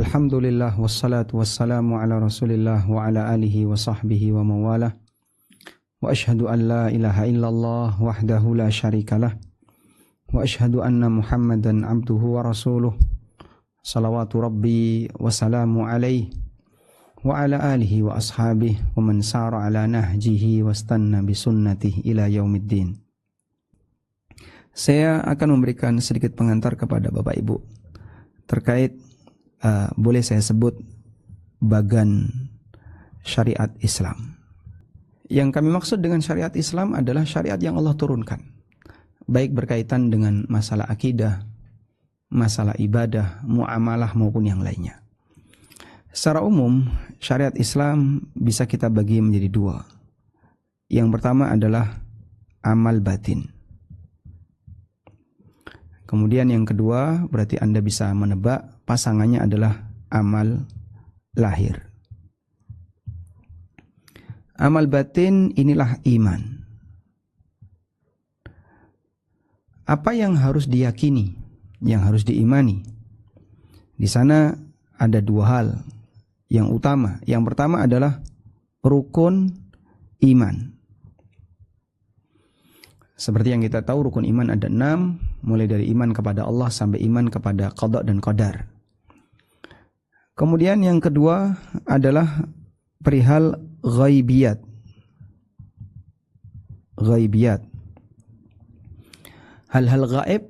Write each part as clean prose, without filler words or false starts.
Alhamdulillah wassalatu wassalamu ala Rasulillah wa ala alihi wa sahbihi wa mawalah. Wa ashhadu an la ilaha illallah wahdahu la syarikalah. Wa ashhadu anna Muhammadan abduhu wa rasuluh. Salawatu rabbi wa salamu alaihi wa ala alihi wa ashabihi wa man sara ala nahjihi wa stanna bi sunnatihi ila yaumiddin. Saya akan memberikan sedikit pengantar kepada Bapak Ibu terkait boleh saya sebut bagan syariat Islam. Yang kami maksud dengan syariat Islam adalah syariat yang Allah turunkan, baik berkaitan dengan masalah akidah, masalah ibadah, muamalah maupun yang lainnya. Secara umum, syariat Islam bisa kita bagi menjadi dua. Yang pertama adalah amal batin. Kemudian yang kedua, berarti Anda bisa menebak pasangannya adalah amal lahir. Amal batin inilah iman. Apa yang harus diyakini, yang harus diimani? Di sana ada dua hal yang utama. Yang pertama adalah rukun iman. Seperti yang kita tahu, rukun iman ada 6, mulai dari iman kepada Allah sampai iman kepada qada dan qadar. Kemudian yang kedua adalah perihal ghaibiyat. Ghaibiyat. Hal-hal gaib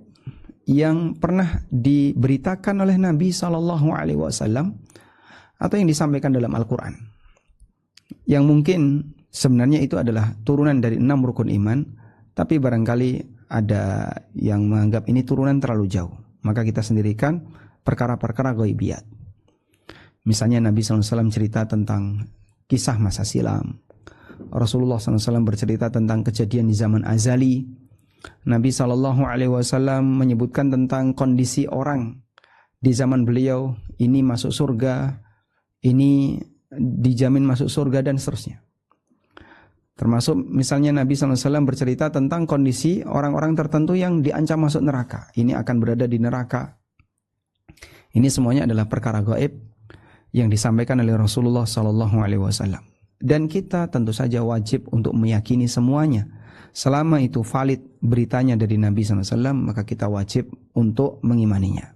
yang pernah diberitakan oleh Nabi SAW atau yang disampaikan dalam Al-Quran. Yang mungkin sebenarnya itu adalah turunan dari 6 rukun iman, tapi barangkali ada yang menganggap ini turunan terlalu jauh. Maka kita sendirikan perkara-perkara ghaibiyat. Misalnya Nabi SAW cerita tentang kisah masa silam. Rasulullah SAW bercerita tentang kejadian di zaman azali. Nabi SAW menyebutkan tentang kondisi orang di zaman beliau. Ini masuk surga, ini dijamin masuk surga dan seterusnya. Termasuk misalnya Nabi SAW bercerita tentang kondisi orang-orang tertentu yang diancam masuk neraka. Ini akan berada di neraka. Ini semuanya adalah perkara gaib yang disampaikan oleh Rasulullah SAW. Dan kita tentu saja wajib untuk meyakini semuanya. Selama itu valid beritanya dari Nabi SAW, maka kita wajib untuk mengimaninya.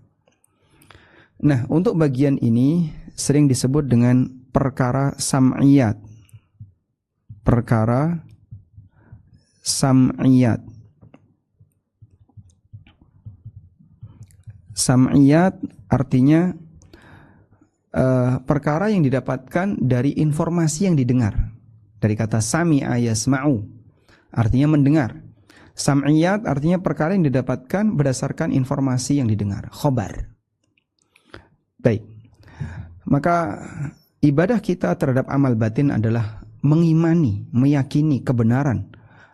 Nah, untuk bagian ini sering disebut dengan perkara sam'iyat. Perkara sam'iyat. Sam'iyat artinya perkara yang didapatkan dari informasi yang didengar. Dari kata sami'a yasma'u, artinya mendengar. Sam'iyat artinya perkara yang didapatkan berdasarkan informasi yang didengar, khobar. Baik. Maka ibadah kita terhadap amal batin adalah mengimani, meyakini kebenaran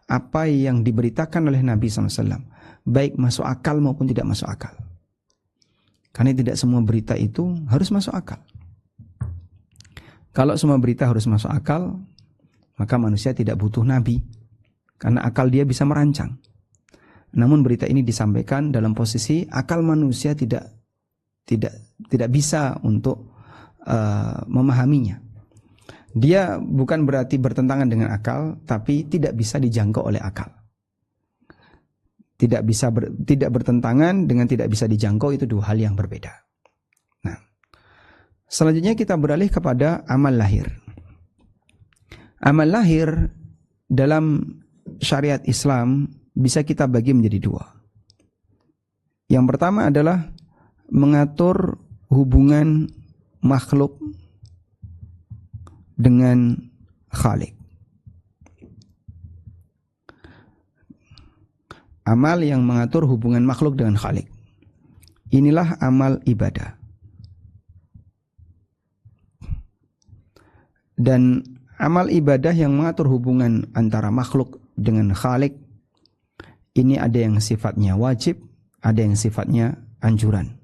apa yang diberitakan oleh Nabi SAW, baik masuk akal maupun tidak masuk akal. Karena tidak semua berita itu harus masuk akal. Kalau semua berita harus masuk akal, maka manusia tidak butuh Nabi, karena akal dia bisa merancang. Namun berita ini disampaikan dalam posisi akal manusia tidak bisa untuk memahaminya. Dia bukan berarti bertentangan dengan akal, tapi tidak bisa dijangkau oleh akal. Tidak bertentangan dengan tidak bisa dijangkau, itu dua hal yang berbeda. Nah, selanjutnya kita beralih kepada amal lahir. Amal lahir dalam syariat Islam bisa kita bagi menjadi dua. Yang pertama adalah mengatur hubungan makhluk dengan Khalik. Amal yang mengatur hubungan makhluk dengan Khalik. Inilah amal ibadah. Dan amal ibadah yang mengatur hubungan antara makhluk dengan Khalik, ini ada yang sifatnya wajib, ada yang sifatnya anjuran.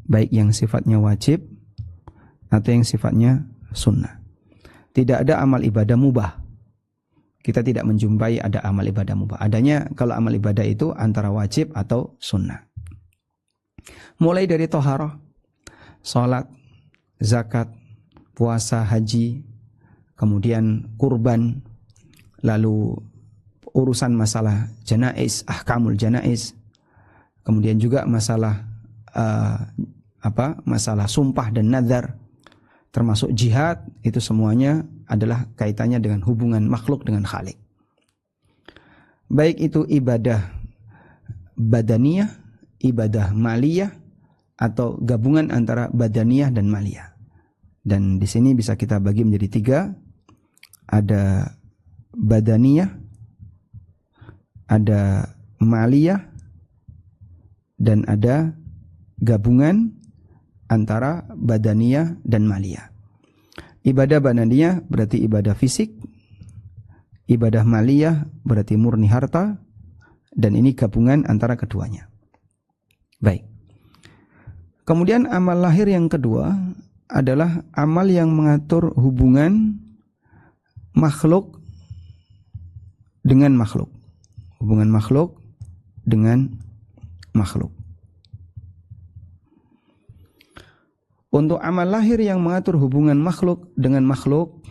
Baik yang sifatnya wajib atau yang sifatnya sunnah. Tidak ada amal ibadah mubah. Kita tidak menjumpai ada amal ibadah mubah. Adanya kalau amal ibadah itu antara wajib atau sunnah. Mulai dari toharoh. salat, zakat, puasa, haji, kemudian kurban, lalu urusan masalah janaiz, ahkamul janaiz, kemudian juga masalah masalah sumpah dan nazar, termasuk jihad, itu semuanya adalah kaitannya dengan hubungan makhluk dengan Khalik. Baik itu ibadah badaniyah, ibadah maliyah, atau gabungan antara badaniyah dan maliyah. Dan di sini bisa kita bagi menjadi 3. Ada badaniyah, ada maliyah, dan ada gabungan antara badaniyah dan maliyah. Ibadah badaniyah berarti ibadah fisik, ibadah maliyah berarti murni harta, dan ini gabungan antara keduanya. Baik. Kemudian amal lahir yang kedua adalah amal yang mengatur hubungan makhluk dengan makhluk. Hubungan makhluk dengan makhluk. Untuk amal lahir yang mengatur hubungan makhluk dengan makhluk,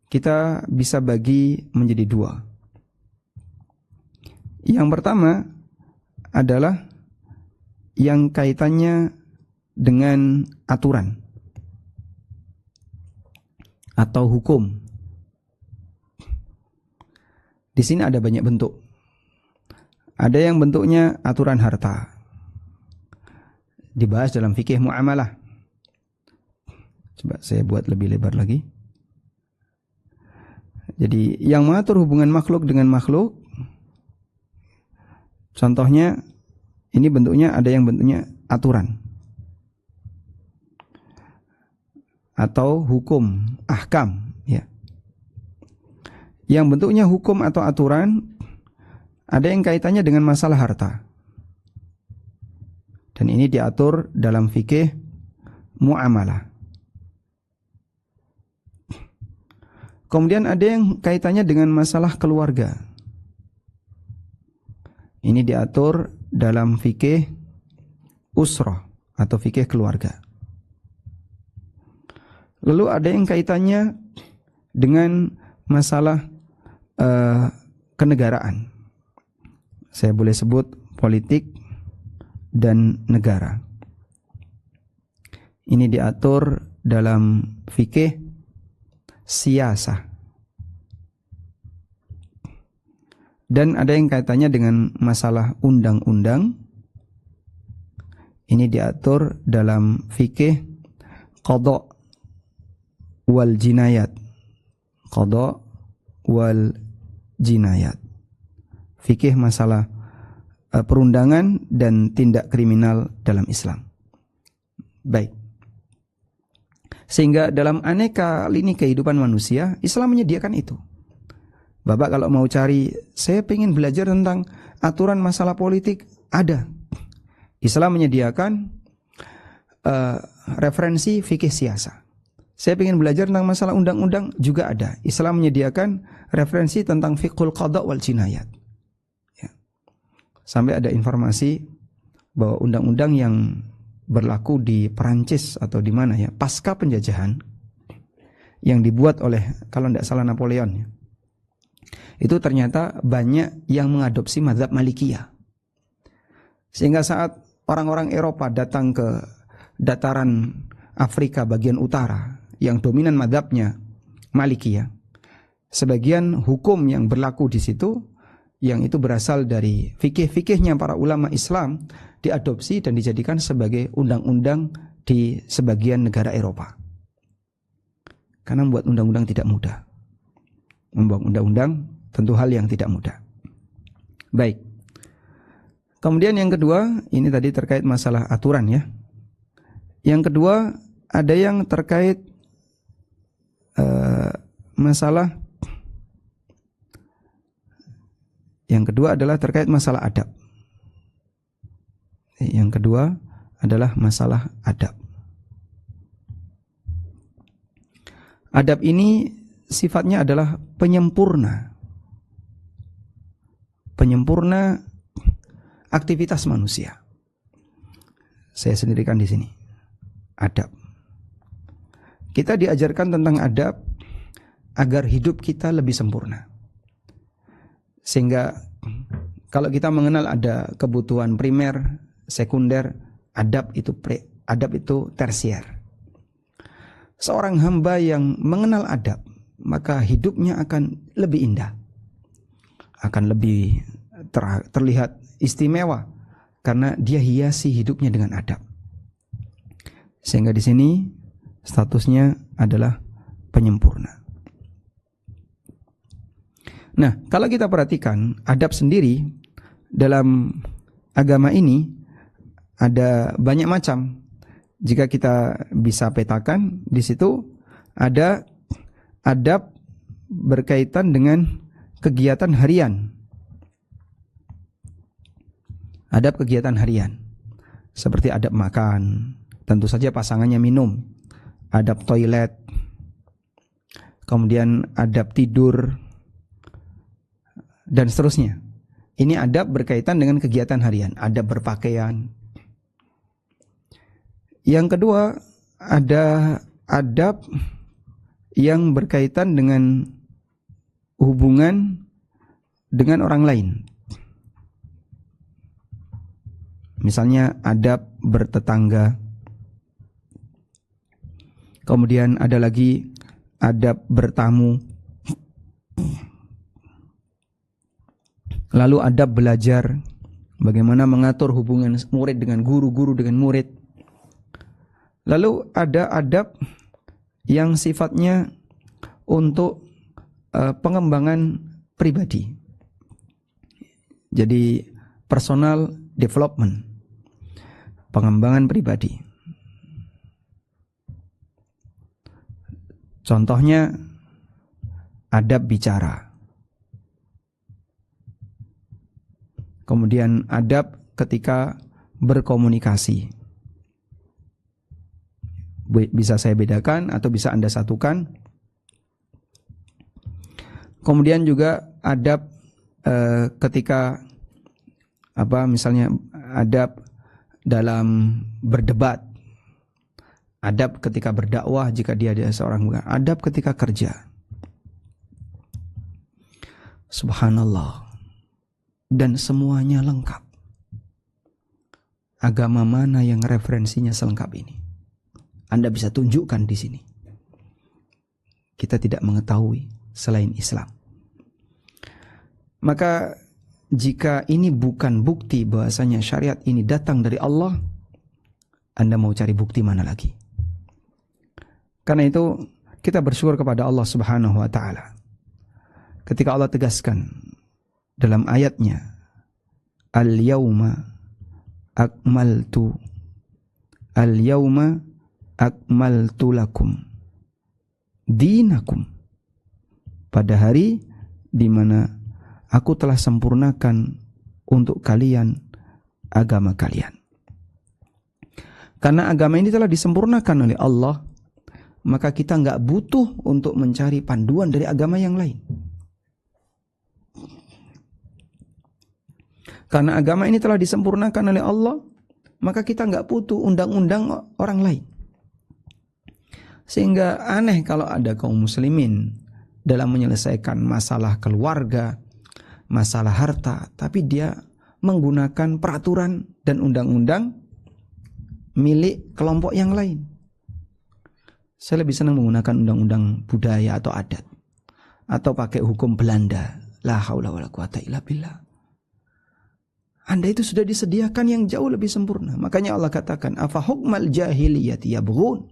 kita bisa bagi menjadi 2. Yang pertama adalah yang kaitannya dengan aturan atau hukum. Di sini ada banyak bentuk. Ada yang bentuknya aturan harta, dibahas dalam fikih muamalah. Coba saya buat lebih lebar lagi. Jadi yang mengatur hubungan makhluk dengan makhluk, contohnya ini bentuknya, ada yang bentuknya aturan atau hukum, ahkam, ya. Yang bentuknya hukum atau aturan, ada yang kaitannya dengan masalah harta. Dan ini diatur dalam fikih muamalah. Kemudian ada yang kaitannya dengan masalah keluarga. Ini diatur dalam fikih usrah atau fikih keluarga. Lalu ada yang kaitannya dengan masalah kenegaraan. Saya boleh sebut politik dan negara. Ini diatur dalam fikih siyasah. Dan ada yang kaitannya dengan masalah undang-undang. Ini diatur dalam fikih qadha wal jinayat. Qadha wal jinayat. Fikih masalah perundangan dan tindak kriminal dalam Islam. Baik. Sehingga dalam aneka lini kehidupan manusia, Islam menyediakan itu. Bapak kalau mau cari, saya ingin belajar tentang aturan masalah politik, ada. Islam menyediakan referensi fikih siyasah. Saya ingin belajar tentang masalah undang-undang, juga ada. Islam menyediakan referensi tentang fiqhul qadha wal jinayat. Ya. Sampai ada informasi bahwa undang-undang yang berlaku di Perancis atau di mana ya, pasca penjajahan yang dibuat oleh, kalau tidak salah, Napoleon ya, itu ternyata banyak yang mengadopsi mazhab Malikiyah. Sehingga saat orang-orang Eropa datang ke dataran Afrika bagian utara yang dominan mazhabnya Malikiyah, sebagian hukum yang berlaku di situ yang itu berasal dari fikih-fikihnya para ulama Islam diadopsi dan dijadikan sebagai undang-undang di sebagian negara Eropa. Karena membuat undang-undang tidak mudah. Membuat undang-undang tentu hal yang tidak mudah. Baik. Kemudian yang kedua, ini tadi terkait masalah aturan ya. Yang kedua, ada yang terkait masalah. Yang kedua adalah terkait masalah adab. Yang kedua adalah masalah adab. Adab ini sifatnya adalah penyempurna. Penyempurna aktivitas manusia. Saya sendirikan di sini. adab. Kita diajarkan tentang adab agar hidup kita lebih sempurna. Sehingga kalau kita mengenal ada kebutuhan primer, sekunder, adab itu tersier. Seorang hamba yang mengenal adab, maka hidupnya akan lebih indah, akan lebih terlihat istimewa karena dia hiasi hidupnya dengan adab. Sehingga di sini statusnya adalah penyempurna. Nah, kalau kita perhatikan adab sendiri dalam agama ini ada banyak macam. Jika kita bisa petakan, di situ ada adab berkaitan dengan kegiatan harian. Adab kegiatan harian seperti adab makan, tentu saja pasangannya minum, adab toilet, kemudian adab tidur, dan seterusnya. Ini adab berkaitan dengan kegiatan harian, adab berpakaian. Yang kedua, ada adab yang berkaitan dengan hubungan dengan orang lain. Misalnya adab bertetangga. Kemudian ada lagi adab bertamu. Lalu adab belajar, bagaimana mengatur hubungan murid dengan guru, guru dengan murid. Lalu ada adab yang sifatnya untuk pengembangan pribadi. Jadi personal development, pengembangan pribadi. Contohnya adab bicara. Kemudian adab ketika berkomunikasi. Bisa saya bedakan atau bisa Anda satukan. Kemudian juga adab ketika misalnya adab dalam berdebat, adab ketika berdakwah jika dia adalah seorang bukan, adab ketika kerja. Subhanallah. Dan semuanya lengkap. Agama mana yang referensinya selengkap ini? Anda bisa tunjukkan di sini. Kita tidak mengetahui selain Islam. Maka jika ini bukan bukti bahwasanya syariat ini datang dari Allah, Anda mau cari bukti mana lagi? Karena itu kita bersyukur kepada Allah Subhanahu wa taala. Ketika Allah tegaskan dalam ayatnya, Al-yawma akmaltu lakum dinakum. Pada hari di mana aku telah sempurnakan untuk kalian agama kalian. Karena agama ini telah disempurnakan oleh Allah, maka kita enggak butuh untuk mencari panduan dari agama yang lain. Karena agama ini telah disempurnakan oleh Allah, maka kita enggak butuh undang-undang orang lain. Sehingga aneh kalau ada kaum muslimin dalam menyelesaikan masalah keluarga, masalah harta, tapi dia menggunakan peraturan dan undang-undang milik kelompok yang lain. Saya lebih senang menggunakan undang-undang budaya atau adat, atau pakai hukum Belanda. La haula wala quwata illa billah. Anda itu sudah disediakan yang jauh lebih sempurna. Makanya Allah katakan, afa hukmal jahiliyati yabghun.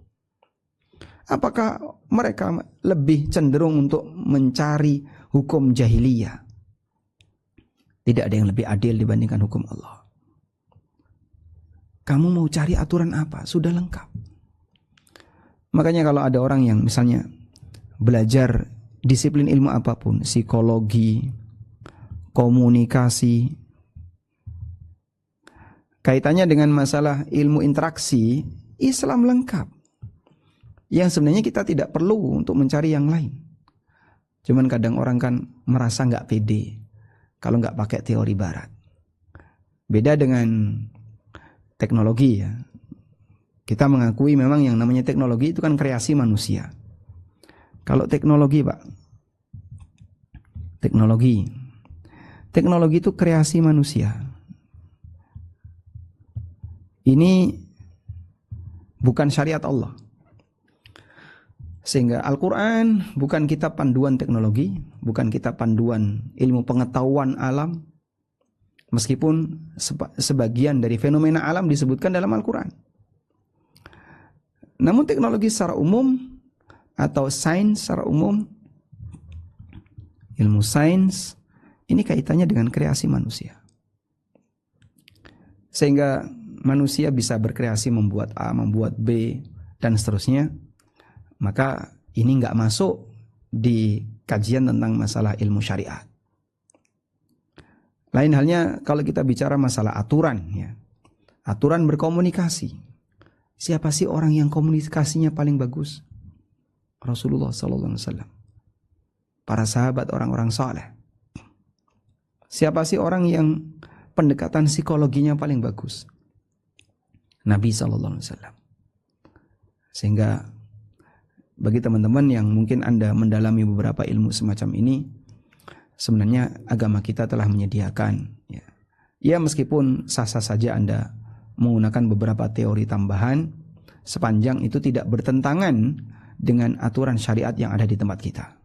Apakah mereka lebih cenderung untuk mencari hukum jahiliyah? Tidak ada yang lebih adil dibandingkan hukum Allah. Kamu mau cari aturan apa? Sudah lengkap. Makanya kalau ada orang yang misalnya belajar disiplin ilmu apapun, psikologi, komunikasi, kaitannya dengan masalah ilmu interaksi, Islam lengkap. Yang sebenarnya kita tidak perlu untuk mencari yang lain. Cuman kadang orang kan merasa nggak pede kalau nggak pakai teori Barat. Beda dengan teknologi ya. Kita mengakui memang yang namanya teknologi itu kan kreasi manusia. Kalau teknologi, Pak, teknologi itu kreasi manusia. Ini bukan syariat Allah. Sehingga Al-Quran bukan kitab panduan teknologi, bukan kitab panduan ilmu pengetahuan alam, meskipun sebagian dari fenomena alam disebutkan dalam Al-Quran. Namun teknologi secara umum atau sains secara umum, ilmu sains, ini kaitannya dengan kreasi manusia. Sehingga manusia bisa berkreasi membuat A, membuat B, dan seterusnya. Maka ini nggak masuk di kajian tentang masalah ilmu syariat. Lain halnya kalau kita bicara masalah aturan, ya. Aturan berkomunikasi. Siapa sih orang yang komunikasinya paling bagus? Rasulullah SAW. Para sahabat, orang-orang saleh. Siapa sih orang yang pendekatan psikologinya paling bagus? Nabi SAW. Sehingga bagi teman-teman yang mungkin Anda mendalami beberapa ilmu semacam ini, sebenarnya agama kita telah menyediakan, ya meskipun sah-sah saja Anda menggunakan beberapa teori tambahan, sepanjang itu tidak bertentangan dengan aturan syariat yang ada di tempat kita.